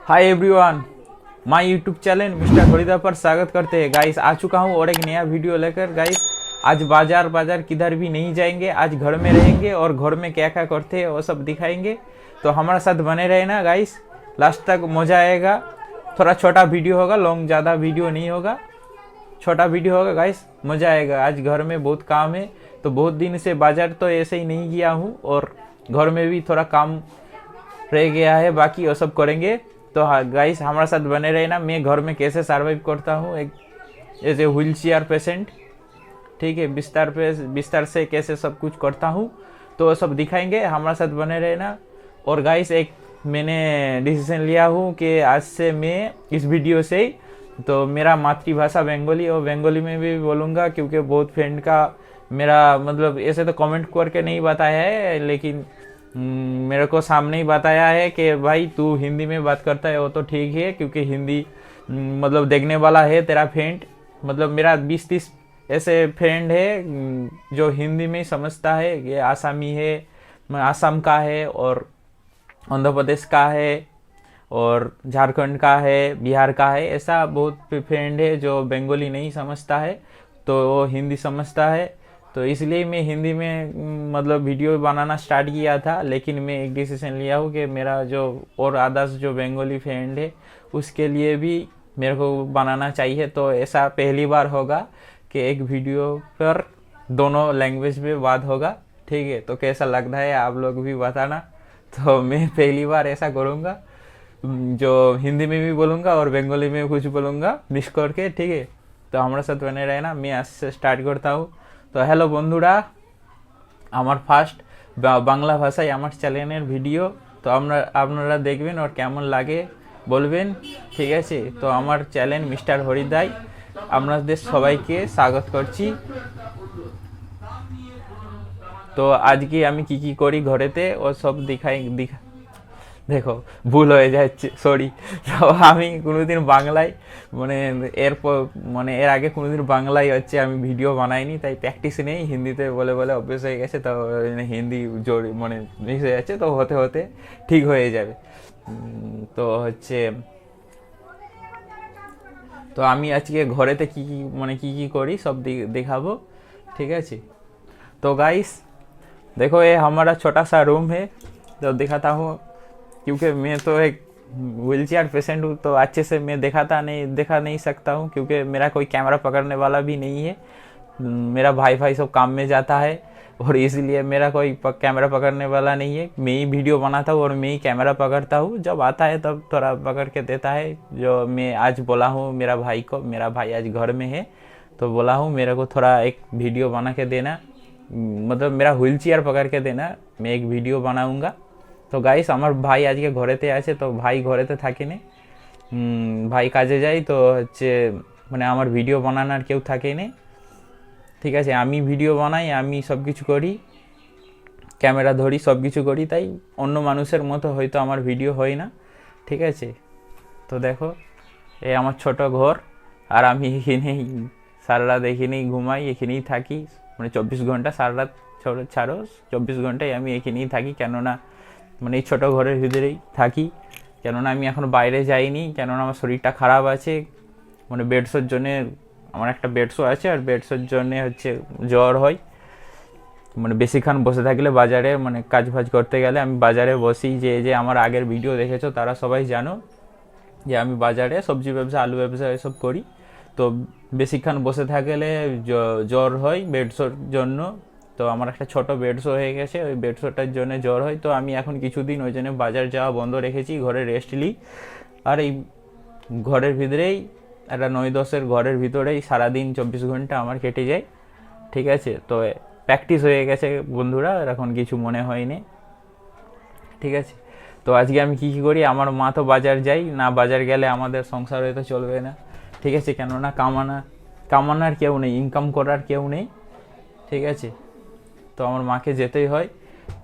Hi everyone, my YouTube channel mister Harida पर स्वागत करते हैं। गाइस आ चुका हूँ और एक नया वीडियो लेकर। गाइस आज बाजार किधर भी नहीं जाएंगे, आज घर में रहेंगे और घर में क्या क्या करते हैं वो सब दिखाएंगे। तो हमारे साथ बने रहे ना गाइस, लास्ट तक मज़ा आएगा। थोड़ा छोटा वीडियो होगा, लॉन्ग ज़्यादा वीडियो नहीं होगा, छोटा वीडियो होगा गाइस, मज़ा आएगा। आज घर में बहुत काम है, तो बहुत दिन से बाजार तो ऐसे ही नहीं गया हूँ और घर में भी थोड़ा काम रह गया है, बाकी वो सब करेंगे। तो हाँ गाइस, हमारे साथ बने रहे ना। मैं घर में कैसे सर्वाइव करता हूँ एक as a wheelchair patient, ठीक है, बिस्तर से कैसे सब कुछ करता हूँ, तो वो सब दिखाएंगे। हमारे साथ बने रहे ना। और गाइस एक मैंने डिसीजन लिया हूँ कि आज से मैं इस वीडियो से तो मेरा मातृभाषा बंगाली और बंगाली में भी बोलूँगा, क्योंकि बहुत फ्रेंड का मेरा मतलब ऐसे तो कमेंट करके नहीं बताया है, लेकिन मेरे को सामने ही बताया है कि भाई तू हिंदी में बात करता है वो तो ठीक है, क्योंकि हिंदी मतलब देखने वाला है तेरा फ्रेंड। मतलब मेरा 20-30 ऐसे फ्रेंड है जो हिंदी में ही समझता है। ये आसामी है, आसाम का है, और आंध्र प्रदेश का है, और झारखंड का है, बिहार का है। ऐसा बहुत फ्रेंड है जो बंगाली नहीं समझता है, तो वो हिंदी समझता है। तो इसलिए मैं हिंदी में मतलब वीडियो बनाना स्टार्ट किया था। लेकिन मैं एक डिसीजन लिया हूँ कि मेरा जो और अदर्स जो बंगाली फ्रेंड है उसके लिए भी मेरे को बनाना चाहिए। तो ऐसा पहली बार होगा कि एक वीडियो पर दोनों लैंग्वेज में बात होगा, ठीक है। तो कैसा लगता है आप लोग भी बताना। तो मैं पहली बार ऐसा करूँगा, जो हिंदी में भी बोलूँगा और बंगाली में कुछ बोलूँगा मिक्स करके, ठीक है। तो हमारे साथ बने रहे ना। मैं आज से स्टार्ट करता हूँ। तो हेलो बंधुरा, আমার ফার্স্ট বাংলা ভাষায় আমার চ্যানেলের ভিডিও। তো আপনারা দেখবেন আর কেমন লাগে বলবেন, ঠিক আছে। তো আমার চ্যানেল মিস্টার হরিদাই আপনাদের সবাইকে স্বাগত করছি। তো আজকে আমি কি করি ঘরেতে ও সব দেখা দেখো, ভুল হয়ে যাচ্ছে, সরি। তো আমি কোনোদিন বাংলায় এর আগে কোনোদিন বাংলায় আমি ভিডিও বানাইনি, তাই প্র্যাকটিস নেই। হিন্দিতে বলে বলে অভ্যেস হয়ে গেছে, তো হিন্দি জোর মিক্স হয়ে যাচ্ছে। তো হতে হতে ঠিক হয়ে যাবে। তো তো আমি আজকে ঘরেতে কি করি সব দেখাবো, ঠিক আছে। तो गाइस देखो, ये हमारा छोटा सा रूम है। तो दिखाता हूँ, क्योंकि मैं तो एक व्हील चेयर पेशेंट हूँ, तो अच्छे से मैं दिखा नहीं सकता हूँ, क्योंकि मेरा कोई कैमरा पकड़ने वाला भी नहीं है। मेरा भाई सब काम में जाता है, और इसलिए मेरा कोई कैमरा पकड़ने वाला नहीं है। मैं ही वीडियो बनाता हूँ और मैं ही कैमरा पकड़ता हूँ। जब आता है तब थोड़ा पकड़ के देता है। जो मैं आज बोला हूँ मेरा भाई को, मेरा भाई आज घर में है, तो बोला हूँ मेरे को थोड़ा एक वीडियो बना के देना, मतलब मेरा হুইল চেয়ার पकड़ के देना, मैं एक वीडियो बनाऊंगा। তো গাইস আমার ভাই আজকে ঘরেতে আছে, তো ভাই ঘরেতে থাকে না, ভাই কাজে যায়। তো মানে আমার ভিডিও বানানোর কেউ থাকে না, ঠিক আছে। আমি ভিডিও বানাই, আমি সব কিছু করি, ক্যামেরা ধরি, সব কিছু করি। তাই অন্য মানুষের মতো হয়তো আমার ভিডিও হয় না, ঠিক আছে। তো দেখো, এই আমার ছোট ঘর, আর আমি এখানেই সারা রাত এখানেই ঘুমাই, এখানেই থাকি। মানে 24 ঘন্টা সারা রাত ছাড়ো 24 ঘন্টায় আমি এখানেই থাকি, কেননা মানে এই ছোটো ঘরের ভিতরেই থাকি। কেননা আমি এখন বাইরে যাইনি, কেননা আমার শরীরটা খারাপ আছে। মানে বেডশোর জন্যে আমার একটা বেডশো আছে, আর বেডশোর জন্যে জ্বর হয়। মানে বেশিক্ষণ বসে থাকলে বাজারে কাজ ফাজ করতে গেলে আমি বাজারে বসি। যে আমার আগের ভিডিও দেখেছো তারা সবাই জানো যে আমি বাজারে সবজি ব্যবসা, আলু ব্যবসা এসব করি। তো বেশিক্ষণ বসে থাকলে জ্বর হয় বেডশোর জন্য। তো আমার একটা ছোট বেডশো হয়ে গেছে, ওই বেডশোটার জন্য জ্বর হয়। তো আমি এখন কিছুদিন ওই জন্য বাজার যাওয়া বন্ধ রেখেছি, ঘরে রেস্ট নিই। আর এই ঘরের ভিতরেই একটা 9-10-এর ঘরের ভিতরেই সারাদিন 24 ঘন্টা আমার কেটে যায়, ঠিক আছে। তো প্র্যাকটিস হয়ে গেছে বন্ধুরা, এখন কিছু মনে হয়নি, ঠিক আছে। তো আজকে আমি কী করি, আমার মা তো বাজার যাই না, বাজার গেলে আমাদের সংসার হয়তো চলবে না, ঠিক আছে। কেননা কামানার কেউ নেই, ইনকাম করার কেউ নেই, ঠিক আছে। তো আমার মাকে যেতেই হয়।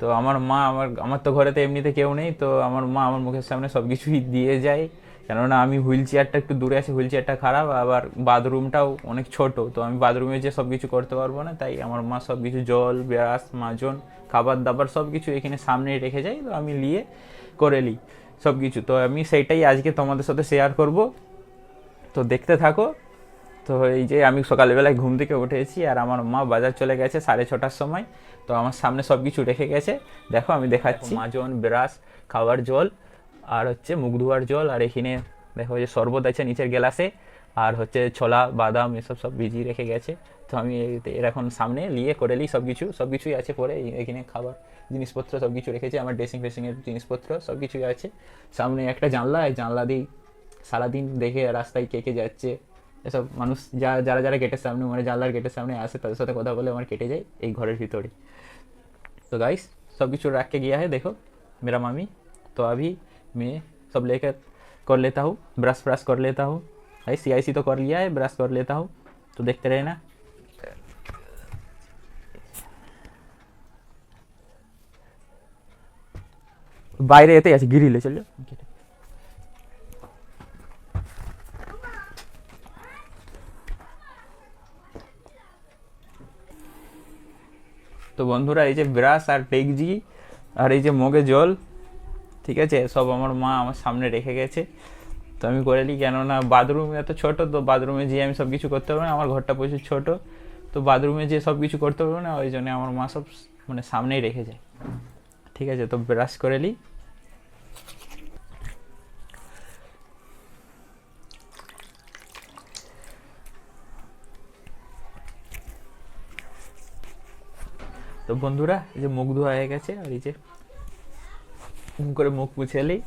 তো আমার মা আমার তো ঘরেতে এমনিতে কেউ নেই, তো আমার মা আমার মুখের সামনে সব কিছুই দিয়ে যায়। কেননা আমি হুইল চেয়ারটা একটু দূরে আছি, হুইল চেয়ারটা খারাপ, আবার বাথরুমটাও অনেক ছোট, তো আমি বাথরুমে যে সব কিছু করতে পারবো না। তাই আমার মা সব কিছু জল, ব্রাশ, মাজন, খাবার দাবার সব কিছু এখানে সামনেই রেখে যায়, তো আমি নিয়ে করে নিই। সব কিছু। তো আমি সেইটাই আজকে তোমাদের সাথে শেয়ার করব, তো দেখতে থাকো। তো এই যে আমি সকালবেলায় ঘুম থেকে উঠেছি আর আমার মা বাজার চলে গেছে 6:30টার সময়। তো আমার সামনে সব কিছু রেখে গেছে, দেখো আমি দেখাচ্ছি। মাজন, ব্রাশ, খাওয়ার জল, আর হচ্ছে মুখ ধোয়ার জল, আর এখানে দেখো যে শরবত আছে নিচের গ্লাসে, আর হচ্ছে ছোলা বাদাম এসব সব ভিজিয়ে রেখে গেছে। তো আমি এর এখন সামনে নিয়ে করে নিই সব কিছুই আছে পরে এখানে খাবার জিনিসপত্র সব কিছু রেখেছি, আমার ড্রেসিং ফ্রেসিংয়ের জিনিসপত্র সব কিছুই আছে। সামনে একটা জানলা, এই জানলা দিয়েই সারাদিন দেখে রাস্তায় কে কে যাচ্ছে এসব মানুষ, যারা যারা গেটের সামনে মানে জানলার গেটের সামনে আসে তাদের সাথে কথা বলে আমার কেটে যায় এই ঘরের ভিতরে। तो गाइस सब कुछ रख के गया है, देखो मेरा मामी। तो अभी मैं सब लेकर कर लेता हूँ, ब्रश ब्रश कर लेता हूँ। भाई CIC तो कर लिया है, ब्रश कर लेता हूँ, तो देखते रहना। বাইরে এতেই আছে, গিরিলে চল যাও। তো বন্ধুরা এই যে ব্রাশ আর টেকজি আর এই যে মগে জল, ঠিক আছে, সব আমার মা আমার সামনে রেখে গেছে। তো আমি করে নিই, কেননা বাথরুম এত ছোটো, তো বাথরুমে যেয়ে আমি সব কিছু করতে পারবো না, আমার ঘরটা প্রচুর ছোটো, তো বাথরুমে যেয়ে সব কিছু করতে পারবো না, ওই জন্য আমার মা সব মানে সামনেই রেখে যায়। ঠিক আছে, তো ব্রাশ করে নিই। তো বন্ধুরা এই যে মুখ ধোয়া হয়ে গেছে, আর এই যে করে মুখ মুছে নিই,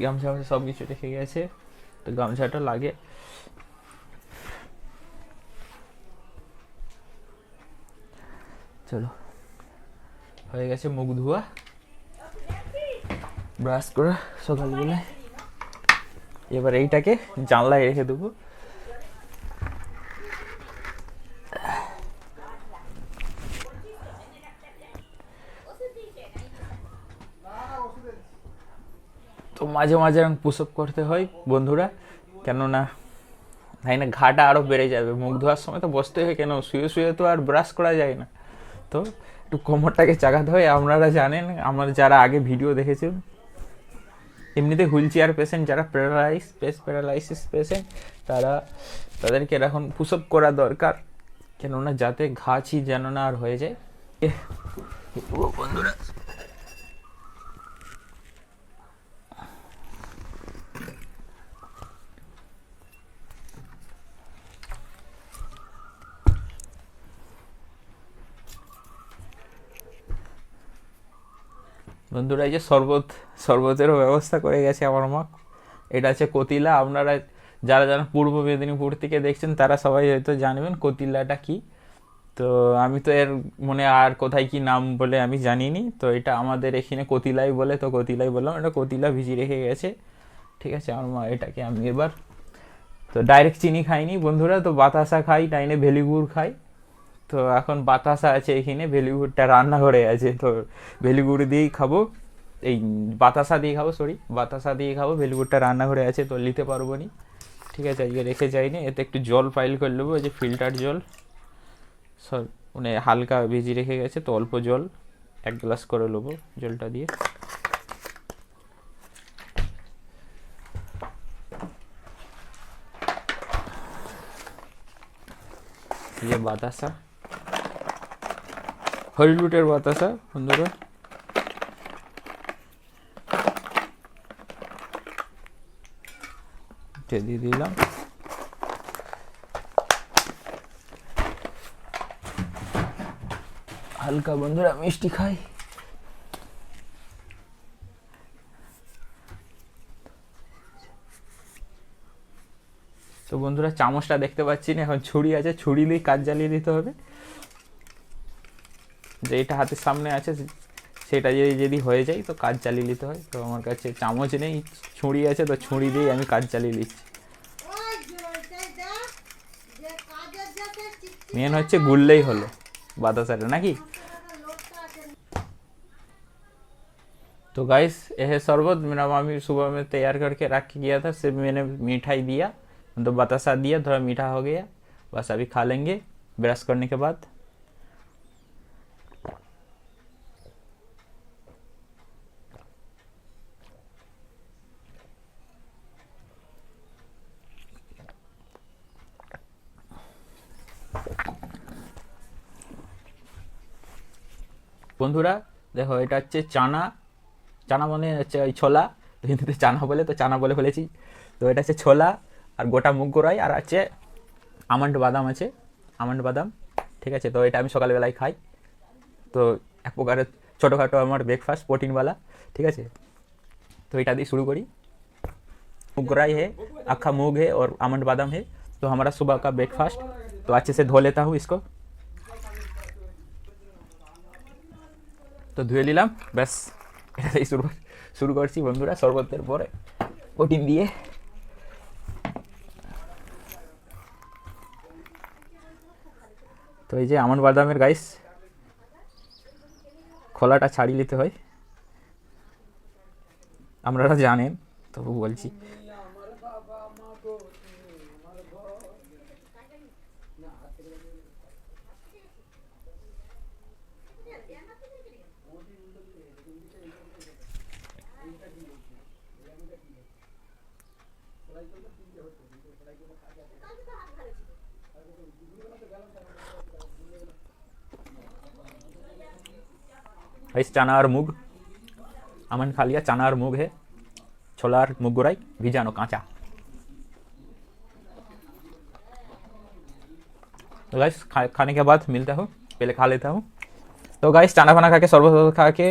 গামছা গামছা সব কিছু রেখে গেছে, তো গামছাটা লাগে। চলো হয়ে গেছে মুখ ধোয়া, ব্রাশ করা সকালবেলায়। এবার এইটাকে জানলায় রেখে দেবো। তো মাঝে মাঝে পুশ আপ করতে হয় বন্ধুরা, কেননা তাই না ঘাটা আরও বেড়ে যাবে। মুখ ধোয়ার সময় তো বসতে হয়, কেন শুয়ে শুয়ে তো আর ব্রাশ করা যায় না, তো একটু কোমরটাকে চাগাতে হয়। আপনারা জানেন, আমার যারা আগে ভিডিও দেখেছেন, এমনিতে হুইল চেয়ার পেশেন্ট যারা প্যারালাইসিস পেশেন্ট তাদেরকে এখন পুশ আপ করা দরকার, কেননা যাতে ঘাছি যেন না আর হয়ে যায়। বন্ধুরা বন্ধুরা এই যে শরবতেরও ব্যবস্থা করে গেছে আমার মা। এটা আছে কতিলা। আপনারা যারা যারা পূর্ব মেদিনীপুর থেকে দেখছেন তারা সবাই হয়তো জানবেন কতিলাটা কি। তো আমি তো এর মনে আর কোথায় কি নাম বলে আমি জানিনি, তো এটা আমাদের এখানে কতিলাই বলে, তো কতিলাই বললাম। এটা কতিলা ভিজিয়ে রেখে গেছে, ঠিক আছে আমার মা। এটাকে আমি এবার তো ডাইরেক্ট চিনি খাইনি বন্ধুরা, তো বাতাসা খাই, টাইনে ভেলিগুড় খাই। তো এখন বাতাসা আছে এখানে, ভেলিগুড়টা রান্নাঘরে আছে, তো ভেলিগুড় দিয়েই খাবো, এই বাতাসা দিয়ে খাবো, বাতাসা দিয়ে খাবো। ভেলিগুড়টা রান্নাঘরে আছে, তো নিতে পারবো নি, ঠিক আছে, আজকে রেখে যাইনি। এতে একটু জল পাইল করে নেবো, এই যে ফিল্টার জল সব মানে হালকা ভিজিয়ে রেখে গেছে, তো অল্প জল 1 গ্লাস করে নেবো জলটা দিয়ে। এই যে বাতাসা, হলিউডের বাতাসা বন্ধুরা। দিয়ে দিলাম। হালকা বন্ধুরা মিষ্টি খাই। তো বন্ধুরা চামচটা দেখতে পাচ্ছি না, এখন ছুরি আছে, ছুরি দিয়ে কাজ জ্বালিয়ে দিতে হবে। যে এটা হাতের সামনে আছে সেটা যদি হয়ে যায় তো কাজ চালিয়ে নিতে হয়। তো আমার কাছে চামচ নেই, ছুরি আছে, তো ছুরি দিয়েই আমি কাজ চালিয়ে নিচ্ছি। মেন হচ্ছে গুললেই হলো বাতাসাটা नाकि। तो गाइस यह शरबत मेरा मामी सुबह में तैयार करके रख के गया था, सिर्फ मैंने मिठाई दिया, तो बतासा दिया, थोड़ा मीठा हो गया, बस अभी खा लेंगे ब्रश करने के बाद। বন্ধুরা দেখো এটা হচ্ছে চানা, চানা মানে হচ্ছে ওই ছোলা, হিন্দিতে চানা বলে, তো চানা বলে ফেলেছি। তো এটা হচ্ছে ছোলা আর গোটা মুগ গোড়াই, আর আছে আমন্ড বাদাম আছে, আমন্ড বাদাম, ঠিক আছে। তো এটা আমি সকালবেলায় খাই। তো এক প্রকারের ছোটোখাটো আমার ব্রেকফাस्ट प्रोटीनवाला, ठीक है। तो इटा दी शुरू करी। मूंग गोराई है, अक्खा मूंग है और आमंड बादाम है। तो हमारा सुबह का ब्रेकफास्ट। तो अच्छे से धो लेता हूँ इसको। तो धुए निलाम बस, এটাই শুরু করছি বন্ধুরা শরবতের পরে প্রোটিন দিয়ে। তো এই যে আমন্ড বাদামের গাইস খোলাটা ছাড়িয়ে নিতে হয়, আপনারা জানেন তবু বলছি। इस चना और मूग अमन खा लिया, चना और मूग है, छोला और मूग गोराई भिजानो कांचा। तो गाइस खाने के बाद मिलता हूँ, पहले खा लेता हूँ। तो गाइस चना फना खा के शरबत खा के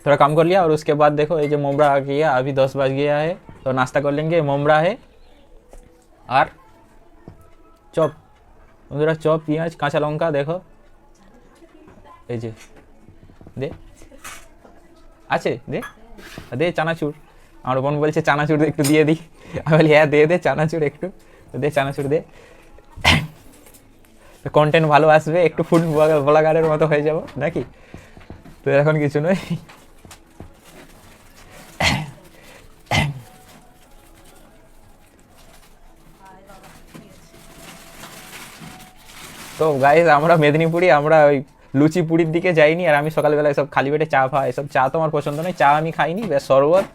थोड़ा काम कर लिया, और उसके बाद देखो ये जो मोमरा आ गया, अभी 10 बज गया है, तो नाश्ता कर लेंगे। मोमरा है और चॉप, बंधुरा चॉप, पेঁয়াজ, কাঁচা লঙ্কা, দেখো এই যে দে আছে, দে দে চানাচুর। আমার বোন বলছে চানাচুর একটু দিয়ে দিই, আমি বলি হ্যাঁ দে দে চানাচুর একটু দে, চানাচুর দে, কন্টেন্ট ভালো আসবে, একটু ফুড ব্লগারের মতো হয়ে যাব নাকি। তো এখন কিছু নয়। তো গাইস আমরা মেদিনীপুরি, আমরা ওই লুচি পুরির দিকে যাইনি, আর আমি সকালবেলা এসব খালি পেটে চা ফা, এসব চা তো আমার পছন্দ নয়, চা আমি খাইনি। বেশ শরবত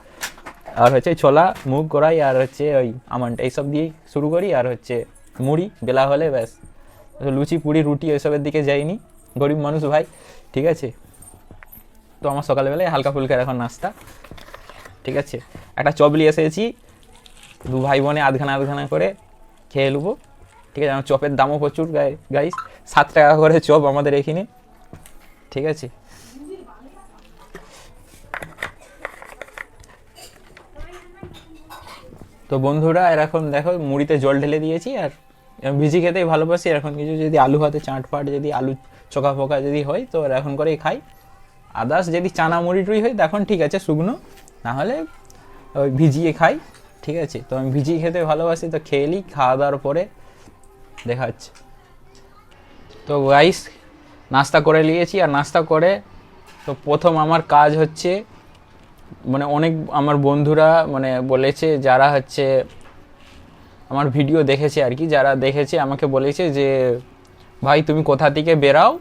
আর হচ্ছে ছোলা মুগ গোড়াই আর হচ্ছে ওই আমন্ড, এইসব দিয়েই শুরু করি। আর হচ্ছে মুড়ি বেলা হলে ব্যাস, লুচি পুরি রুটি ওইসবের দিকে যাইনি, গরিব মানুষ ভাই, ঠিক আছে। তো আমার সকালবেলায় হালকা ফুলকা এখন নাস্তা, ঠিক আছে। একটা চপ নিয়ে এসেছি, দু ভাই বোনে আধখানা করে খেয়ে নেবো, ঠিক আছে। আমার চপের দামও প্রচুর গাইস, 7 টাকা করে চপ আমাদের এখানে, ঠিক আছে। তো বন্ধুরা এখন দেখো মুড়িতে জল ঢেলে দিয়েছি, আর ভিজি খেতেই ভালোবাসি। এখন কিছু যদি আলু হাতে চাট ফাট, যদি আলু চোখা ফোকা যদি হয় তো এখন করেই খাই। আদার্স যদি চানা মুড়ি টুড়ি হয় তখন ঠিক আছে শুকনো, নাহলে ওই ভিজিয়ে খাই, ঠিক আছে। তো আমি ভিজিয়ে খেতে ভালোবাসি, তো খেয়ে নিই, খাওয়া দাওয়ার পরে দেখা যাচ্ছে। তো গাইস নাস্তা করে নিয়েছি, আর নাস্তা করে তো প্রথম আমার কাজ হচ্ছে, মানে অনেক আমার বন্ধুরা মানে বলেছে, যারা হচ্ছে আমার ভিডিও দেখেছে আর কি, যারা দেখেছে আমাকে বলেছে যে ভাই তুমি কোথা থেকে বেরাও,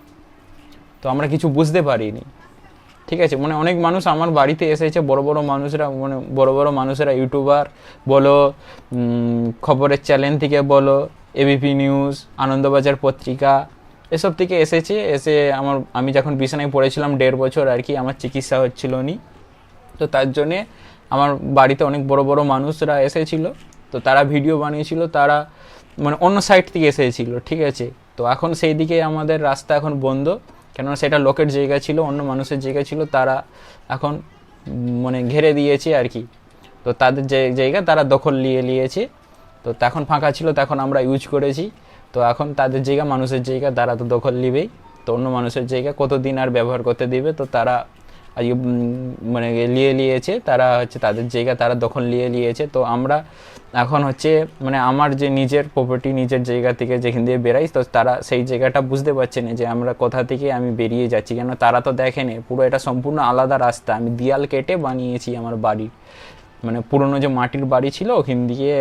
তো আমরা কিছু বুঝতে পারিনি, ঠিক আছে। মানে অনেক মানুষ আমার বাড়িতে এসেছে, বড় বড় মানুষরা, মানে বড় মানুষেরা, ইউটিউবার বলো, খবরের চ্যানেল থেকে বলো, এবিপি নিউজ, আনন্দবাজার পত্রিকা, এসব থেকে এসেছে। আমি যখন বিছানায় পড়েছিলাম 1.5 বছর আর কি, আমার চিকিৎসা হচ্ছিল নি, তো তার জন্যে আমার বাড়িতে অনেক বড় বড় মানুষরা এসেছিলো, তো তারা ভিডিও বানিয়েছিল, তারা মানে অন্য সাইড থেকে এসেছিল, ঠিক আছে। তো এখন সেই দিকে আমাদের রাস্তা এখন বন্ধ, কেননা সেটা লোকের জায়গা ছিল, অন্য মানুষের জায়গা ছিল, তারা এখন মানে ঘেরে দিয়েছে আর কি। তো তাদের যে জায়গা তারা দখল নিয়েছে, তো তখন ফাঁকা ছিল, তখন আমরা ইউজ করেছি। তো এখন তাদের জায়গা, মানুষের জায়গা, তারা তো দখল নিবেই, তো অন্য মানুষের জায়গা কতদিন আর ব্যবহার করতে দিবে। তো তারা মানে নিয়েছে, তারা হচ্ছে তাদের জায়গা তারা দখল নিয়েছে। তো আমরা এখন হচ্ছে মানে আমার যে নিজের প্রপার্টি, নিজের জায়গা থেকে যেখান দিয়ে বেরাই, তো তারা সেই জায়গাটা বুঝতে পারছে না যে আমরা কোথা থেকে আমি বেরিয়ে যাচ্ছি, কেন তারা তো দেখেনি পুরো এটা সম্পূর্ণ আলাদা রাস্তা। আমি দেয়াল কেটে বানিয়েছি আমার বাড়ি, মানে পুরনো যে মাটির বাড়ি ছিল ওখান দিয়ে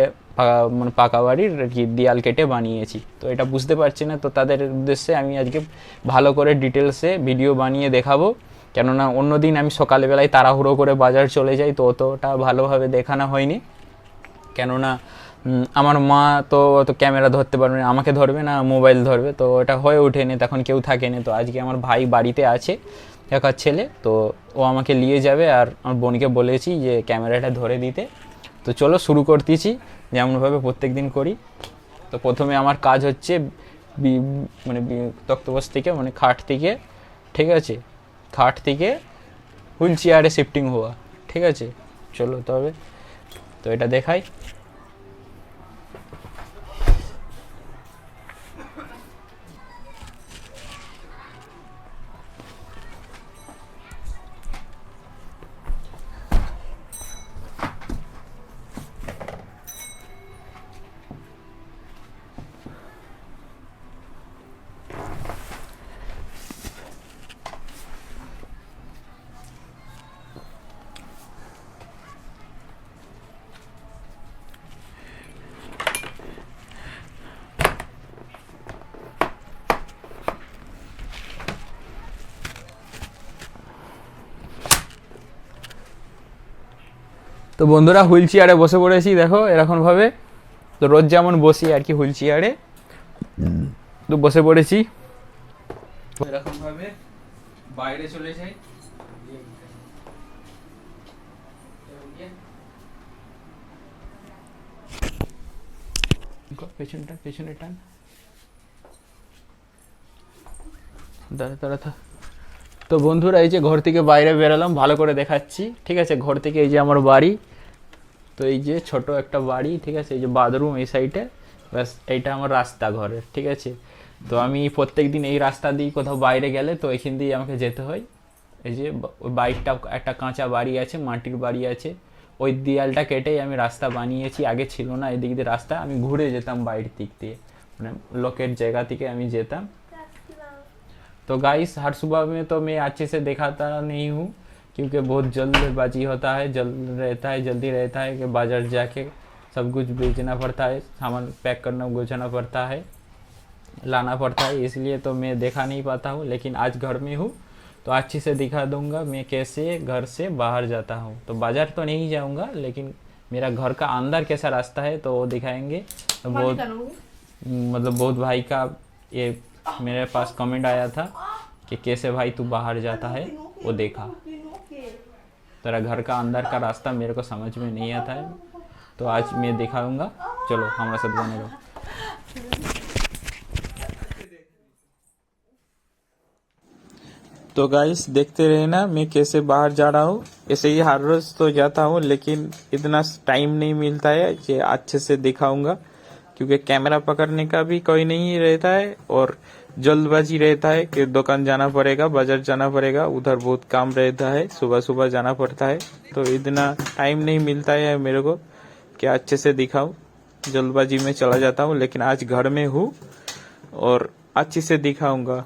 মানে পাকা বাড়ির দেয়াল কেটে বানিয়েছি, তো এটা বুঝতে পারছি না। তো তাদের উদ্দেশ্যে আমি আজকে ভালো করে ডিটেলসে ভিডিও বানিয়ে দেখাবো, কেননা অন্যদিন আমি সকালবেলায় তাড়াহুড়ো করে বাজার চলে যাই, তো অতটা ভালোভাবে দেখানো হয়নি, কেননা আমার মা তো ক্যামেরা ধরতে পারবে না, আমাকে ধরবে না মোবাইল ধরবে, তো এটা হয়ে ওঠেনি, তখন কেউ থাকেনি। তো আজকে আমার ভাই বাড়িতে আছে, একার ছেলে, তো ও আমাকে নিয়ে যাবে। আর আমার বোনকে বলেছি যে ক্যামেরাটা ধরে দিতে। তো চলো শুরু করতেছি যেমনভাবে প্রত্যেক দিন করি। তো প্রথমে আমার কাজ হচ্ছে তক্তপোষ থেকে মানে খাট থেকে, ঠিক আছে, খাট থেকে হুইল চেয়ারে শিফটিং হওয়া, ঠিক আছে। চলো তবে তো এটা দেখাই। তো বন্ধুরা হুইল চেয়ারে বসে পড়েছি, দেখো এরকমভাবে। তো রোজ যেমন বসি আর কি হুইল চেয়ারে, তো বসে পড়েছি এরকমভাবে। বাইরে চলে যাই, পেছনটা পেছনে টান, দাঁড়া দাঁড়া থা। তো বন্ধুরা এই যে ঘর থেকে বাইরে বেরালাম, ভালো করে দেখাচ্ছি, ঠিক আছে। ঘর থেকে এই যে আমার বাড়ি, তো এই যে ছোট একটা বাড়ি, ঠিক আছে। এই যে বাথরুম এই সাইডে, ব্যাস এইটা আমার রাস্তা ঘরের, ঠিক আছে। তো আমি প্রত্যেক দিন এই রাস্তা দিয়ে কোথাও বাইরে গেলে তো এখান দিয়ে আমাকে যেতে হয়। এই যে ওই বাইকটা, একটা কাঁচা বাড়ি আছে, মাটির বাড়ি আছে, ওই দেয়ালটা কেটেই আমি রাস্তা বানিয়েছি। আগে ছিল না এদিক দিয়ে রাস্তা, আমি ঘুরে যেতাম বাইরের দিক দিয়ে, মানে লোকের জায়গা থেকে আমি যেতাম। तो गाइस हर सुबह में तो मैं अच्छे से दिखाता नहीं हूँ, क्योंकि बहुत जल्दबाजी होता है, जल्दी रहता है कि बाजार जाके सब कुछ बेचना पड़ता है, सामान पैक करना गुजाना पड़ता है, लाना पड़ता है, इसलिए तो मैं देखा नहीं पाता हूँ। लेकिन आज घर में हूँ तो अच्छे से दिखा दूंगा मैं कैसे घर से बाहर जाता हूँ। तो बाजार तो नहीं जाऊँगा, लेकिन मेरा घर का अंदर कैसा रास्ता है तो वो दिखाएंगे। तो बहुत मतलब बहुत भाई का ये मेरे पास कमेंट आया था कि कैसे भाई तू बाहर जाता है, वो देखा। तेरा घर का अंदर का रास्ता मेरे को समझ में नहीं आता है, तो आज मैं दिखाऊंगा। चलो हमारा सब बने रहो। तो गाइस देखते रहे ना मैं कैसे बाहर जा रहा हूँ। ऐसे ही हर रोज तो जाता हूँ, लेकिन इतना टाइम नहीं मिलता है कि अच्छे से दिखाऊंगा, क्योंकि कैमरा पकड़ने का भी कोई नहीं रहता है और जल्दबाजी रहता है कि दुकान जाना पड़ेगा, बाजार जाना पड़ेगा, उधर बहुत काम रहता है, सुबह सुबह जाना पड़ता है। तो इतना टाइम नहीं मिलता है मेरे को कि अच्छे से दिखाऊं, जल्दबाजी में चला जाता हूँ। लेकिन आज घर में हूँ और अच्छे से दिखाऊंगा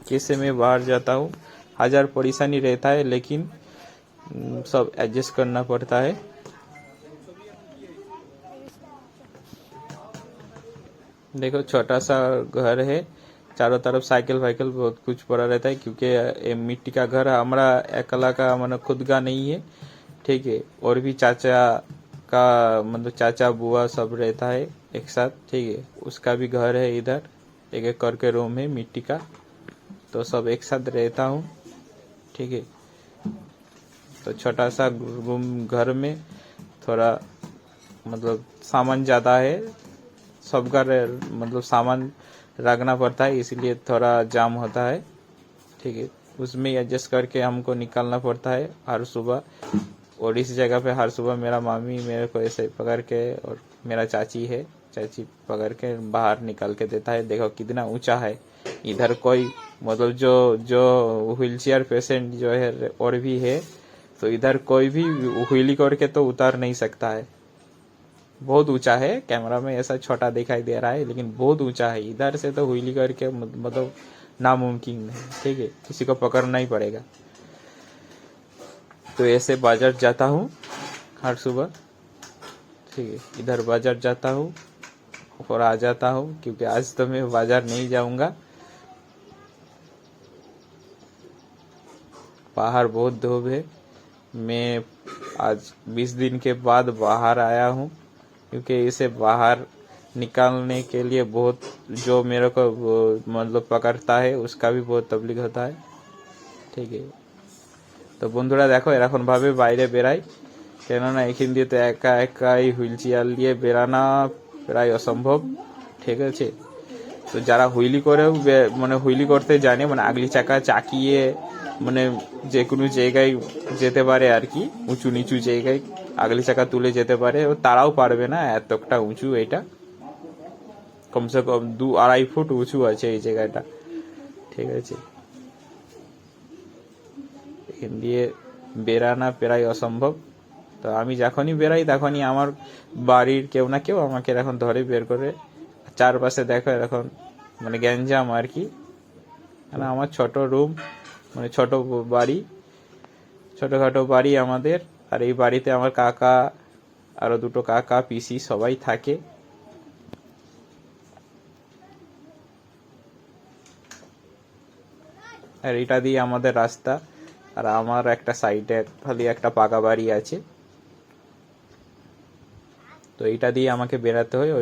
कैसे मैं बाहर जाता हूँ। हजार परेशानी रहता है, लेकिन सब एडजस्ट करना पड़ता है। देखो छोटा सा घर है, चारों तरफ साइकिल वाइकिल बहुत कुछ पड़ा रहता है, क्योंकि ये मिट्टी का घर हमारा अकेला का मतलब खुद का नहीं है, ठीक है। और भी चाचा का मतलब चाचा बुआ सब रहता है एक साथ, ठीक है। उसका भी घर है इधर, एक एक करके रूम है मिट्टी का, तो सब एक साथ रहता हूँ, ठीक है। तो छोटा सा रूम घर में थोड़ा मतलब सामान ज़्यादा है, सबका मतलब सामान रखना पड़ता है, इसलिए थोड़ा जाम होता है, ठीक है। उसमें एडजस्ट करके हमको निकालना पड़ता है हर सुबह। और इस जगह पे हर सुबह मेरा मामी मेरे को ऐसे पकड़ के, और मेरा चाची है, चाची पकड़ के बाहर निकाल के देता है। देखो कितना ऊंचा है इधर, कोई मतलब जो जो व्हील चेयर पेशेंट जो है और भी है, तो इधर कोई भी व्हीली करके तो उतार नहीं सकता है। बहुत ऊंचा है, कैमरा में ऐसा छोटा दिखाई दे रहा है, लेकिन बहुत ऊंचा है। इधर से तो व्हीली करके मतलब नामुमकिन है, ठीक है, किसी को पकड़ना ही पड़ेगा। तो ऐसे बाजार जाता हूँ हर सुबह, ठीक है। इधर बाजार जाता हूँ और आ जाता हूँ, क्योंकि आज तो मैं बाजार नहीं जाऊंगा। बाहर बहुत धूप है, मैं आज 20 दिन के बाद बाहर आया हूँ, क्योंकि इसे बाहर निकालने के लिए बहुत जो मेरे को मतलब पकड़ता है उसका भी बहुत तकलीफ होता है। ঠিক আছে। তো বন্ধুরা দেখো এরকমভাবে বাইরে বেরাই, কেননা এখান দিয়ে তো একা একাই হুইল চেয়ার নিয়ে বেরানো প্রায় অসম্ভব। ঠিক আছে, তো যারা হুইলি করেও মানে হুইলি করতে জানে, মানে আগলি চাকা চাকিয়ে মানে যে কোনো জায়গায় যেতে পারে আর কি, উঁচু নিচু জায়গায় আগলি চাকা তুলে যেতে পারে, তারাও পারবে না, এতটা উঁচু এটা, কমসে কম 2-2.5 ফুট উঁচু আছে এই জায়গাটা। ঠিক আছে, এখান দিয়ে বেরানা প্রায় অসম্ভব। তো আমি যখনই বেরাই তখনই আমার বাড়ির কেউ না কেউ আমাকে এখন ধরে বের করে। চারপাশে দেখো এরকম মানে গ্যাঞ্জাম আর কি, মানে আমার ছোট রুম, মানে ছোট বাড়ি, ছোটখাটো বাড়ি আমাদের। আর এই বাড়িতে আমার কাকা, আরো দুটো কাকা, পিসি সবাই থাকে। আর এটা দিয়ে আমাদের রাস্তা, আর আমার একটা সাইডে খালি একটা পাকা বাড়ি আছে, তো এইটা দিয়ে আমাকে বেরাতে হয়।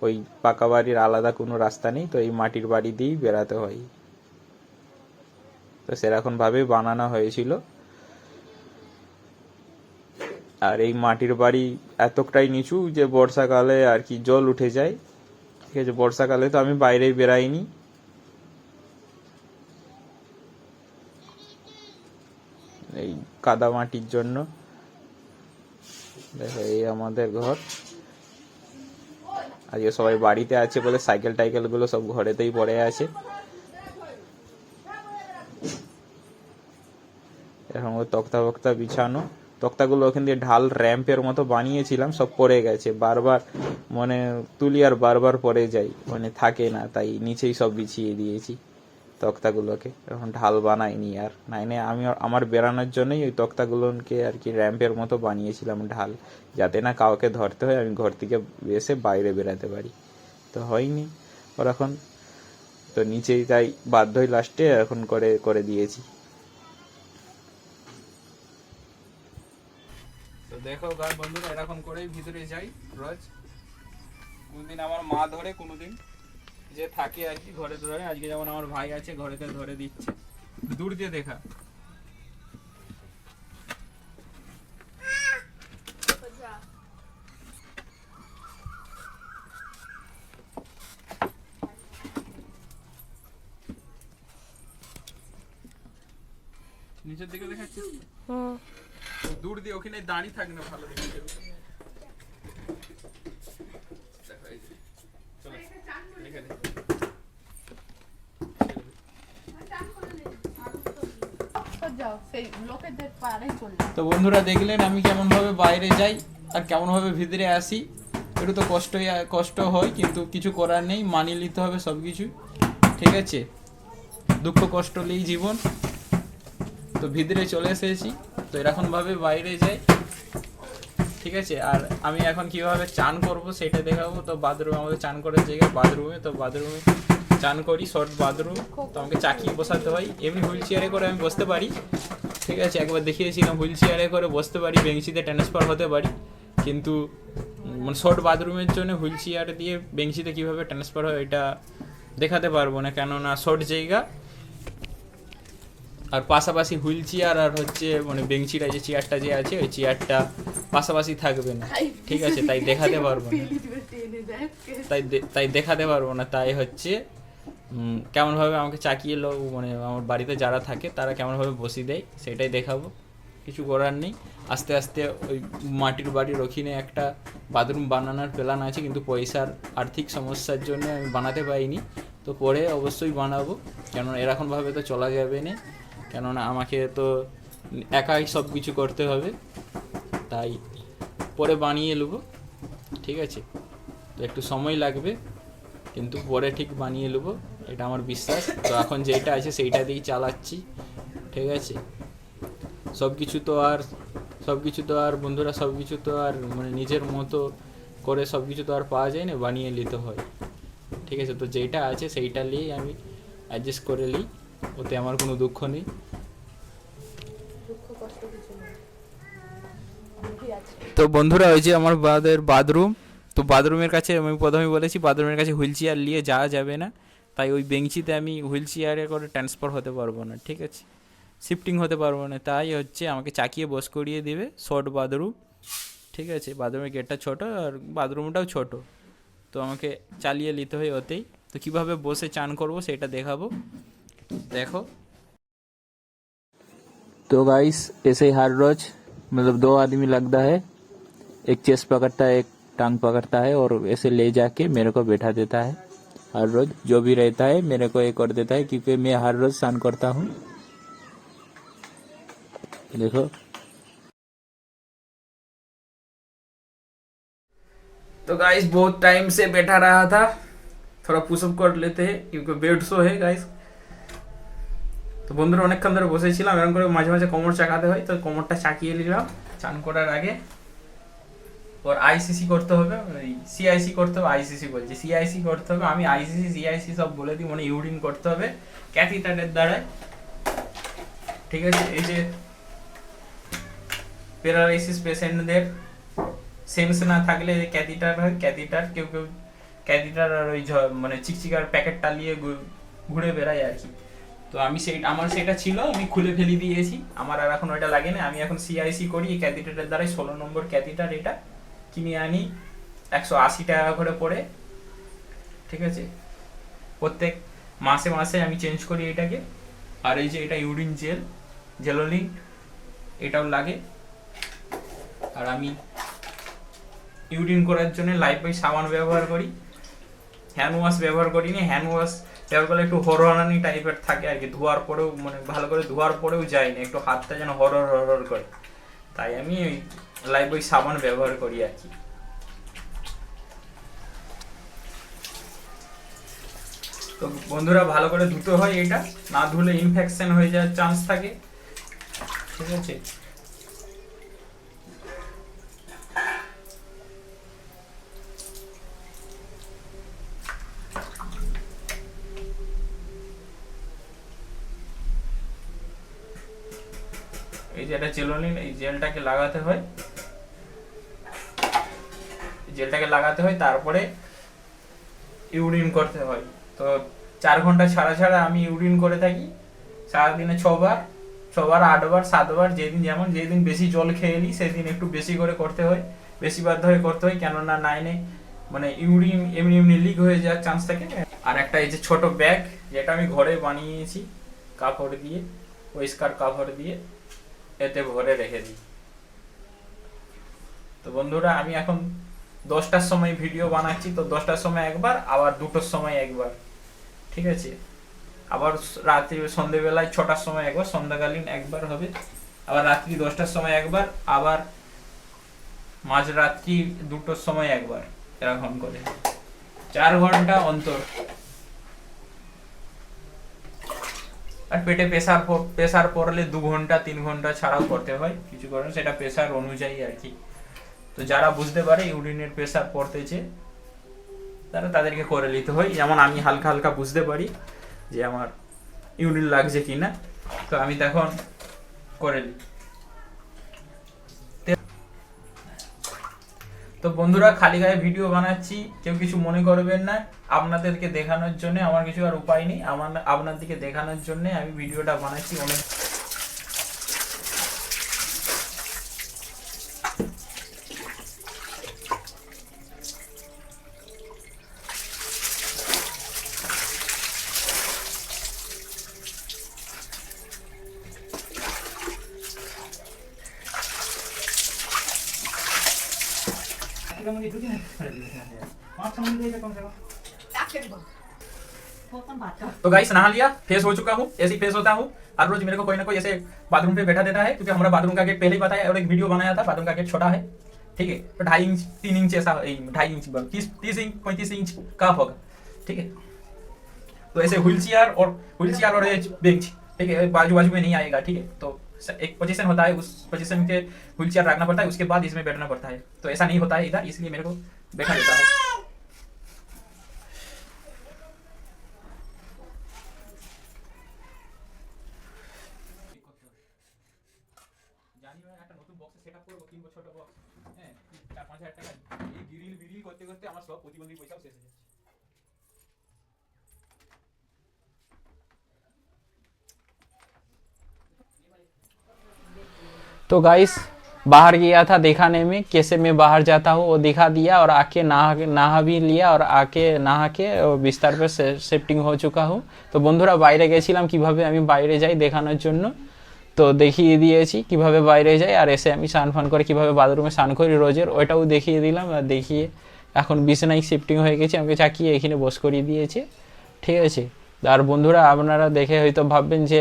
ওই পাকা বাড়ির আলাদা কোনো রাস্তা নেই, তো এই মাটির বাড়ি দিয়েই বেরাতে হয়। তো সেরকম ভাবেই বানানো হয়েছিল। আর এই মাটির বাড়ি এতটাই নিচু যে বর্ষাকালে আর কি জল উঠে যায়। ঠিক আছে, বর্ষাকালে তো আমি বাইরে বেরাইনি। এই কাদা মাটির জন্য। দেখো এই আমাদের ঘর। আজকে সবাই বাড়িতে আছে বলে সাইকেল টাইকেল গুলো সব ঘরেতেই পড়ে আছে। এরকম তক্তা ফক্তা বিছানো, তক্তাগুলো ওখান দিয়ে ঢাল র্যাম্পের মতো বানিয়েছিলাম, সব পড়ে গেছে, বারবার মানে তুলি আর বারবার পড়ে যাই, মানে থাকে না, তাই নিচেই সব বিছিয়ে দিয়েছি তক্তাগুলোকে। এখন ঢাল বানাইনি আর, নাইনে আমি আমার বেরানোর জন্যই ওই তক্তাগুলোকে আর কি র্যাম্পের মতো বানিয়েছিলাম ঢাল, যাতে না কাউকে ধরতে হয়, আমি ঘর থেকে এসে বাইরে বেরাতে পারি। তো হয়নি ওর এখন, তো নিচেই তাই বাধ্যই লাস্টে এখন করে দিয়েছি। তো দেখো বন্ধুরা এরকম করেই ভিতরে যাই রোজ। কোনদিন আমার মা ধরে, কোনোদিন যে থাকে আর কি ঘরে ধরে। আজকে যেমন আমার ভাই আছে ঘরেতে ধরে দিচ্ছে, দূর দিয়ে দেখা। নিচের দিকে দেখাচ্ছিস, দূর দিয়ে ওখানে দাঁড়িয়ে থাক না, ভালো দেখে। তো বন্ধুরা দেখলেন আমি কেমন ভাবে বাইরে যাই আর কেমন ভাবে ভিতরে আসি। একটু তো কষ্ট হয়, কিন্তু কিছু করার নেই, মানিয়ে নিতে হবে সবকিছু। ঠিক আছে, দুঃখ কষ্ট নেই জীবন। তো ভিতরে চলে এসেছি, তো এরকম ভাবে বাইরে যাই। ঠিক আছে, আর আমি এখন কিভাবে চান করব সেটা দেখাবো। তো বাথরুম, আমাদের চান করার জায়গায় বাথরুমে, তো বাথরুমে চান করি, শর্ট বাথরুম। তো আমাকে চাকিয়ে বসাতে হয়, এমনি হুইল চেয়ারে করে আমি বসতে পারি। ঠিক আছে, একবার দেখিয়েছিলাম হুইল চেয়ারে করে বসতে পারি, বেঞ্চিতে ট্রান্সফার হতে পারি, কিন্তু মানে শর্ট বাথরুমের জন্য হুইল চেয়ার দিয়ে বেঞ্চিতে কীভাবে ট্রান্সফার হয় এটা দেখাতে পারবো না, কেননা শর্ট জায়গা। আর পাশাপাশি হুইল চেয়ার আর হচ্ছে মানে বেঞ্চিটা যে চেয়ারটা যে আছে ওই চেয়ারটা পাশাপাশি থাকবে না। ঠিক আছে, তাই দেখাতে পারবো না, তাই দেখাতে পারবো না। তাই হচ্ছে কেমনভাবে আমাকে চাকিয়ে লোক মানে আমার বাড়িতে যারা থাকে তারা কেমনভাবে বসিয়ে দেয় সেটাই দেখাবো। কিছু করার নেই, আস্তে আস্তে ওই মাটির বাড়ির ওখানে একটা বাথরুম বানানোর প্ল্যান আছে, কিন্তু পয়সার আর্থিক সমস্যার জন্য আমি বানাতে পারিনি। তো পরে অবশ্যই বানাবো, কেননা এরকমভাবে তো চলা যাবে না, কেননা আমাকে তো একাই সব কিছু করতে হবে, তাই পরে বানিয়ে নেবো। ঠিক আছে, তো একটু সময় লাগবে, কিন্তু পরে ঠিক বানিয়ে নেবো, এটা আমার বিশ্বাস। তো এখন যেটা আছে সেইটা দিয়েই চালাচ্ছি। ঠিক আছে, সব কিছু তো আর বন্ধুরা সব কিছু তো আর মানে নিজের মতো করে সব কিছু তো আর পাওয়া যায় না, বানিয়ে নিতে হয়। ঠিক আছে, তো যেটা আছে সেইটা নিয়েই আমি অ্যাডজাস্ট করে নিই, ওতে আমার কোনো দুঃখ নেই। তো বন্ধুরা ওই যে আমার বাথরুম, তো বাথরুমের কাছে আমি প্রথমেই বলেছি বাথরুমের কাছে হুইল চেয়ার নিয়ে যাওয়া যাবে না, তাই ওই বেঞ্চিতে আমি হুইল চেয়ারে করে ট্রান্সফার হতে পারবো না। ঠিক আছে, শিফটিং হতে পারবো না, তাই হচ্ছে আমাকে চাকিয়ে বস করিয়ে দেবে। শর্ট বাথরুম, ঠিক আছে, বাথরুমের গেটটা ছোটো আর বাথরুমটাও ছোট, তো আমাকে চালিয়ে নিতে হয় ওতেই। তো কীভাবে বসে চান করবো সেটা দেখাবো, देखो। तो गाइस ऐसे ही हर रोज मतलब 2 आदमी लगता है, एक चेस्ट पकड़ता है, एक टांग पकड़ता है और ऐसे ले जाके मेरे को बैठा देता है। हर रोज जो भी रहता है मेरे को ये कर देता है, क्योंकि मैं हर रोज स्नान करता हूँ। देखो, तो गाइस बहुत टाइम से बैठा रहा था, थोड़ा पुशअप कर लेते हैं क्योंकि बेड शो है गाइस। তো বন্ধুরা অনেকক্ষণ ধরে বসেছিলাম, এরকম করে মাঝে মাঝে কোমর চাকাতে হয়, তো কোমরটা চাকিয়ে নিলাম চান করার আগে। ওর আইসিসি করতে হবে, সিআইসি করতে হবে, আইসিসি বলছি সিআইসি করতে হবে, আমি আইসিসি সিআইসি সব বলে দিই, মানে ইউরিন করতে হবে ক্যাথিটারের দ্বারায়, ঠিক আছে। এই যে প্যারালাইসিস পেশেন্টদের সেন্স না থাকলে ক্যাথিটার হয়, ক্যাথিটার কেউ কেউ ক্যাথিটার আর ওই মানে চিকচিকার প্যাকেট টালিয়ে ঘুরে বেড়ায় আর কি। তো আমি আমার সেটা ছিল, আমি খুলে ফেলে দিয়েছি, আমার আর এখন ওইটা লাগে না। আমি এখন সিআইসি করি এই ক্যাথিটারের দ্বারাই। 16 নম্বর ক্যাথিটার, এটা কিনে আনি 180 টাকা করে পড়ে, ঠিক আছে। প্রত্যেক মাসে মাসে আমি চেঞ্জ করি এটাকে। আর এই যে এটা ইউরিন জেল, জেলোলিন, এটাও লাগে। আর আমি ইউরিন করার জন্য লাইফবয় সাবান ব্যবহার করি, হ্যান্ড ওয়াশ ব্যবহার করি না। হ্যান্ড ওয়াশ ব্যবহার করলে একটু হরহরানি টাইপের থাকে আর কি, ধোয়ার পরেও মানে ভালো করে ধোয়ার পরেও যায় না, একটু হাতটা যেন হরহর হরহর করে, তাই আমি ওই লাইফবয় সাবান ব্যবহার করি আর কি। তো বন্ধুরা ভালো করে ধুতে হয়, এটা না ধুলে ইনফেকশন হয়ে যাওয়ার চান্স থাকে, ঠিক আছে। এই যে এটা জেলোলিন, এই জেলটাকে লাগাতে হয়, জেলটাকে লাগাতে হয়, তারপরে ইউরিন করতে হয়। তো 4 ঘন্টা ছাড়া ছাড়া আমি ইউরিন করে থাকি, সারাদিনে 6 বার, 8 বার 7 বার, যেদিন যেমন, যেদিন বেশি জল খেয়ে নিই সেদিন একটু বেশি করে করতে হয়, বেশি বার ধরে করতে হয়, কেননা নাইনে মানে ইউরিন এমনি এমনি লিক হয়ে যাওয়ার চান্স থাকে। আর একটা এই যে ছোট ব্যাগ, যেটা আমি ঘরে বানিয়েছি কাপড় দিয়ে, পরিষ্কার কাপড় দিয়ে, এতে ভরে রেখে দিই। তো বন্ধুরা আমি এখন 10টার সময় ভিডিও বানাচ্ছি, তো 10টার সময় একবার, আবার 2টোর সময় একবার, ঠিক আছে। আবার রাত্রি সন্ধ্যেবেলায় 6টার সময় একবার, সন্ধ্যাকালীন একবার হবে, আবার রাত্রি 10টার সময় একবার, আবার মাঝরাত্রি 2টোর সময় একবার, এরকম করে 4 ঘন্টা অন্তর। আর পেটে প্রেসার পড়লে 2 ঘন্টা 3 ঘন্টা ছাড়াও করতে হয়, কিছু করেন সেটা প্রেসার অনুযায়ী আর কি। তো যারা বুঝতে পারে ইউরিনের প্রেসার পড়তেছে তাদেরকে করে নিতে হয়। যেমন আমি হালকা হালকা বুঝতে পারি যে আমার ইউরিন লাগছে কিনা, তো আমি তখন করে নিই। তো বন্ধুরা খালি গায়ে ভিডিও বানাচ্ছি, কেউ কিছু মনে করবেন না, আপনাদেরকে দেখানোর জন্য, আমার কিছু আর উপায় নেই, আপনাদেরকে দেখানোর জন্য আমি ভিডিওটা বানাচ্ছি। অনেক तो गाइस नहा लिया, फेस हो चुका हूँ, ऐसे ही फेस होता हूँ। हर रोज मेरे को कोई ना कोई ऐसे बाथरूम पे बैठा देता है, क्योंकि हमारा बाथरूम का गेट पहले ही पता है, और एक वीडियो बनाया था, बाथरूम का गेट छोटा है, ठीक है, तो 2.5 इंच 3 इंच ऐसा, 2.5 इंच 30 इंच 35 इंच का होगा, ठीक है। तो ऐसे व्हील चेयर और बेंच, ठीक है, बाजू बाजू में नहीं आएगा, ठीक है। तो एक पोजीशन होता है, उस पोजीशन के व्हील चेयर रखना पड़ता है, उसके बाद इसमें बैठना पड़ता है। तो ऐसा नहीं होता है इधर, इसलिए मेरे को बैठा देता है। করতে করতে আমার সব প্রতিবন্ধী পয়সাও শেষ হয়ে যাচ্ছে। तो गाइस बाहर गया था दिखाने में कैसे मैं बाहर जाता हूँ, वो दिखा दिया और आके नहा भी लिया और आके नहा के बिस्तर पे शिफ्टिंग हो चुका हूँ। তো বন্ধুরা বাইরে গেছিলাম কিভাবে আমি বাইরে যাই দেখানোর জন্য, তো দেখিয়ে দিয়েছি কিভাবে বাইরে যাই, আর এসে আমি স্নান ফান করে কিভাবে বাথরুমে স্নান করি রোজের ওইটাও দেখিয়ে দিলাম। আর দেখিয়ে এখন বিছানায় শিফটিং হয়ে গেছে, আমাকে চাকিয়ে এখানে বস করিয়ে দিয়েছে, ঠিক আছে। আর বন্ধুরা আপনারা দেখে হয়তো ভাববেন যে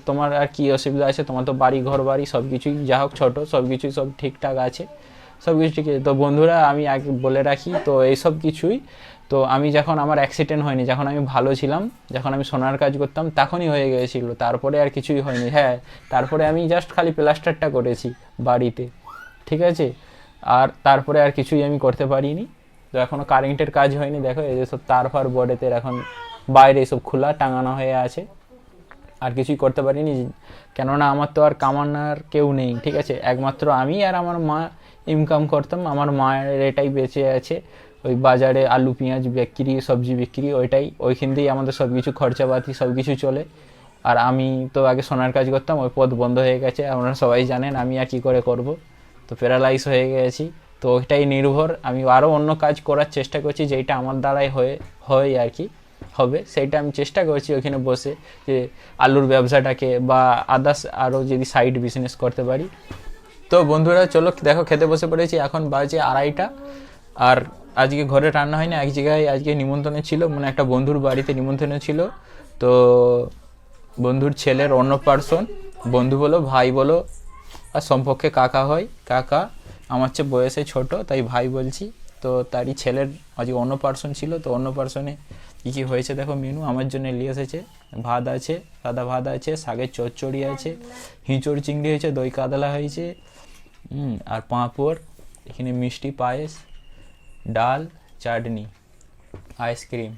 তোমার আর কি অসুবিধা আছে, তোমার তো বাড়ি ঘর বাড়ি সব কিছুই যা হোক ছোটো সব কিছুই সব ঠিকঠাক আছে, সব কিছু ঠিক আছে। তো বন্ধুরা আমি আগে বলে রাখি তো এই সব কিছুই, তো আমি যখন আমার অ্যাক্সিডেন্ট হয়নি, যখন আমি ভালো ছিলাম, যখন আমি সোনার কাজ করতাম তখনই হয়ে গিয়েছিলো, তারপরে আর কিছুই হয়নি। হ্যাঁ তারপরে আমি জাস্ট খালি প্লাস্টারটা করেছি বাড়িতে, ঠিক আছে, আর তারপরে আর কিছুই আমি করতে পারিনি। তো এখনও কারেন্টের কাজ হয়নি, দেখো এই যে সব তার ফার বোর্ডেতে এখন বাইরে সব খোলা টাঙানো হয়ে আছে, আর কিছুই করতে পারিনি কেননা আমার তো আর কামানোর কেউ নেই, ঠিক আছে, একমাত্র আমি আর আমার মা ইনকাম করতাম। আমার মায়ের এটাই বেঁচে আছে, ওই বাজারে আলু পেঁয়াজ বিক্রি সবজি বিক্রি ওইটাই, ওইখান দিয়েই আমাদের সব কিছু খরচাপাতি সব কিছু চলে। আর আমি তো আগে সোনার কাজ করতাম, ওই পথ বন্ধ হয়ে গেছে আপনারা সবাই জানেন, আমি আর কী করে করব, তো প্যারালাইজ হয়ে গেছি। তো ওইটাই নির্ভর, আমি আরও অন্য কাজ করার চেষ্টা করছি যেইটা আমার দ্বারাই হয় আর কি হবে, সেইটা আমি চেষ্টা করছি ওখানে বসে যে আলুর ব্যবসাটাকে বা আদার্স আরও যদি সাইড বিজনেস করতে পারি। তো বন্ধুরা চলো দেখো খেতে বসে পড়েছি, এখন বাজে 2:30, আর আজকে ঘরে রান্না হয় না, এক জায়গায় আজকে নিমন্ত্রণে ছিল, মানে একটা বন্ধুর বাড়িতে নিমন্ত্রণে ছিল। তো বন্ধুর ছেলের অন্নপ্রাশন, বন্ধু বলো ভাই বলো আর সম্পর্কে কাকা হয়, কাকা আমার চেয়ে বয়সে ছোট তাই ভাই বলছি। তো তারই ছেলের আজকে অন্নপ্রাশন ছিল, তো অন্নপ্রাশনে কী কী হয়েছে দেখো মেনু আমার জন্য নিয়ে এসেছে। ভাত আছে, সাদা ভাত আছে, শাকের চচ্চড়ি আছে, হিঁচড় চিংড়ি হয়েছে, দই কাতলা হয়েছে, আর পাঁপড়, এখানে মিষ্টি পায়েস, ডাল, চাটনি, আইসক্রিম,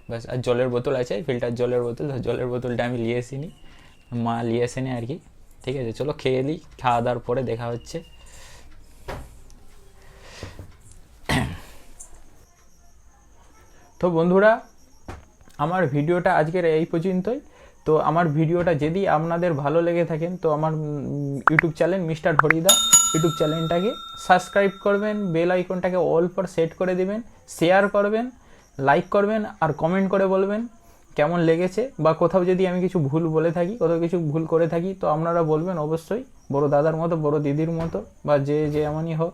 ব্যাস। আর জলের বোতল আছে, ফিল্টার জলের বোতল, জলের বোতলটা আমি নিয়ে আসিনি, মা নিয়ে আসেনি আর কি, ঠিক আছে। চলো খেয়ে নিই, খাওয়া দাওয়ার পরে দেখা হচ্ছে। তো বন্ধুরা আমার ভিডিওটা আজকের এই পর্যন্তই। তো আমার ভিডিওটা যদি আপনাদের ভালো লেগে থাকেন তো আমার ইউটিউব চ্যানেল মিস্টার হরিদা ইউটিউব চ্যানেলটাকে সাবস্ক্রাইব করবেন, বেল আইকনটাকে অল পর সেট করে দেবেন, শেয়ার করবেন, লাইক করবেন, আর কমেন্ট করে বলবেন কেমন লেগেছে, বা কোথাও যদি আমি কিছু ভুল বলে থাকি, কোথাও কিছু ভুল করে থাকি তো আপনারা বলবেন অবশ্যই, বড় দাদার মতো বড় দিদির মতো বা যে এমনই হোক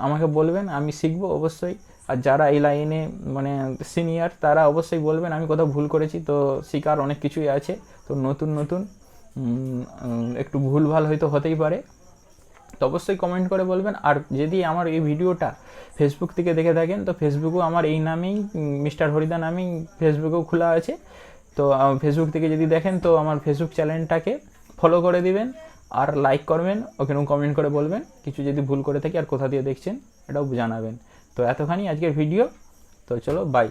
আমাকে বলবেন, আমি শিখবো অবশ্যই। আর যারা এই লাইনে মানে সিনিয়র তারা অবশ্যই বলবেন আমি কোথাও ভুল করেছি, তো শেখার অনেক কিছুই আছে, তো নতুন নতুন একটু ভুলভাল হয়তো হতেই পারে, তো অবশ্যই কমেন্ট করে বলবেন। আর যদি আমার এই ভিডিওটা ফেসবুক থেকে দেখে থাকেন তো ফেসবুকেও আমার এই নামেই মিস্টার হরিদা নামেই ফেসবুকেও খোলা আছে, তো ফেসবুক থেকে যদি দেখেন তো আমার ফেসবুক চ্যানেলটাকে ফলো করে দিবেন আর লাইক করবেন, ওখানেও কমেন্ট করে বলবেন কিছু যদি ভুল করে থাকি আর কোথা দিয়ে দেখছেন এটাও জানাবেন। তো এতখানি আজকের ভিডিও, তো চলো বাই।